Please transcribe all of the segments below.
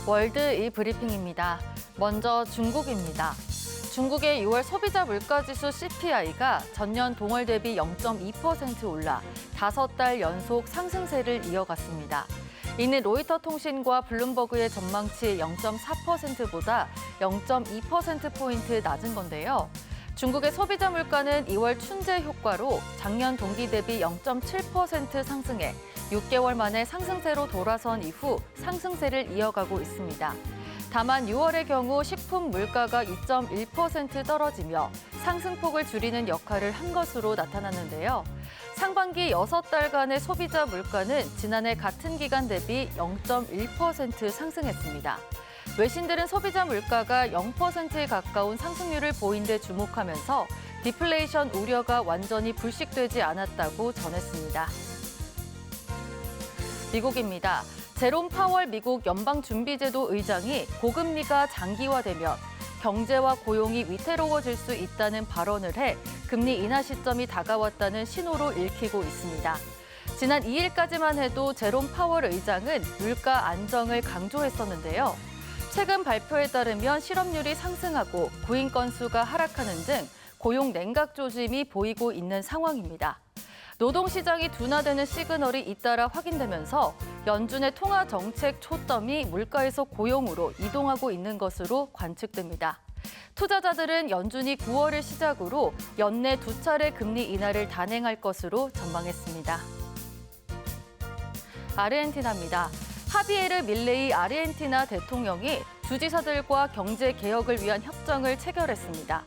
월드 이 브리핑입니다. 먼저 중국입니다. 중국의 6월 소비자 물가지수 CPI가 전년 동월 대비 0.2% 올라 5달 연속 상승세를 이어갔습니다. 이는 로이터 통신과 블룸버그의 전망치 0.4%보다 0.2%포인트 낮은 건데요. 중국의 소비자 물가는 2월 춘제 효과로 작년 동기 대비 0.7% 상승해 6개월 만에 상승세로 돌아선 이후 상승세를 이어가고 있습니다. 다만 6월의 경우 식품 물가가 2.1% 떨어지며 상승폭을 줄이는 역할을 한 것으로 나타났는데요. 상반기 6달간의 소비자 물가는 지난해 같은 기간 대비 0.1% 상승했습니다. 외신들은 소비자 물가가 0%에 가까운 상승률을 보인 데 주목하면서 디플레이션 우려가 완전히 불식되지 않았다고 전했습니다. 미국입니다. 제롬 파월 미국 연방준비제도 의장이 고금리가 장기화되면 경제와 고용이 위태로워질 수 있다는 발언을 해 금리 인하 시점이 다가왔다는 신호로 읽히고 있습니다. 지난 2일까지만 해도 제롬 파월 의장은 물가 안정을 강조했었는데요. 최근 발표에 따르면 실업률이 상승하고 구인 건수가 하락하는 등 고용 냉각 조짐이 보이고 있는 상황입니다. 노동시장이 둔화되는 시그널이 잇따라 확인되면서 연준의 통화 정책 초점이 물가에서 고용으로 이동하고 있는 것으로 관측됩니다. 투자자들은 연준이 9월을 시작으로 연내 2차례 금리 인하를 단행할 것으로 전망했습니다. 아르헨티나입니다. 하비에르 밀레이 아르헨티나 대통령이 주지사들과 경제 개혁을 위한 협정을 체결했습니다.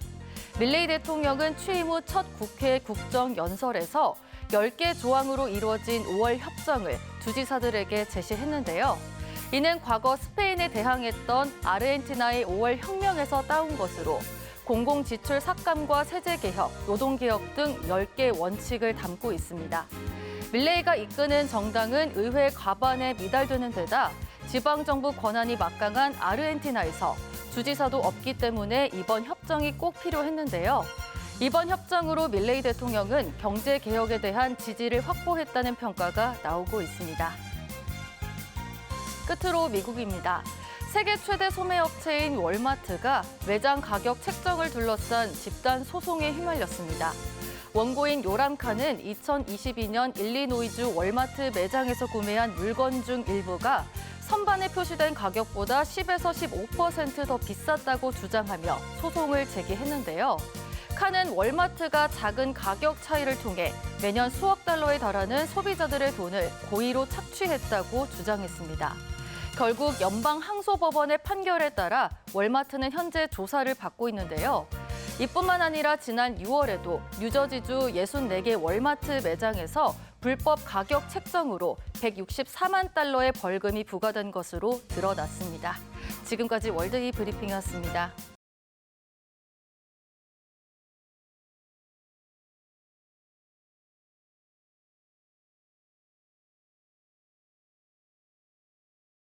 밀레이 대통령은 취임 후 첫 국회 국정연설에서 10개 조항으로 이루어진 5월 협정을 주지사들에게 제시했는데요. 이는 과거 스페인에 대항했던 아르헨티나의 5월 혁명에서 따온 것으로 공공지출 삭감과 세제개혁, 노동개혁 등 10개 원칙을 담고 있습니다. 밀레이가 이끄는 정당은 의회 과반에 미달되는 데다 지방정부 권한이 막강한 아르헨티나에서 주지사도 없기 때문에 이번 협정이 꼭 필요했는데요. 이번 협정으로 밀레이 대통령은 경제개혁에 대한 지지를 확보했다는 평가가 나오고 있습니다. 끝으로 미국입니다. 세계 최대 소매업체인 월마트가 매장 가격 책정을 둘러싼 집단 소송에 휘말렸습니다. 원고인 요람카는 2022년 일리노이주 월마트 매장에서 구매한 물건 중 일부가 선반에 표시된 가격보다 10에서 15% 더 비쌌다고 주장하며 소송을 제기했는데요. 칸은 월마트가 작은 가격 차이를 통해 매년 수억 달러에 달하는 소비자들의 돈을 고의로 착취했다고 주장했습니다. 결국 연방항소법원의 판결에 따라 월마트는 현재 조사를 받고 있는데요. 이뿐만 아니라 지난 6월에도 뉴저지주 64개 월마트 매장에서 불법 가격 책정으로 164만 달러의 벌금이 부과된 것으로 드러났습니다. 지금까지 월드 이 브리핑이었습니다.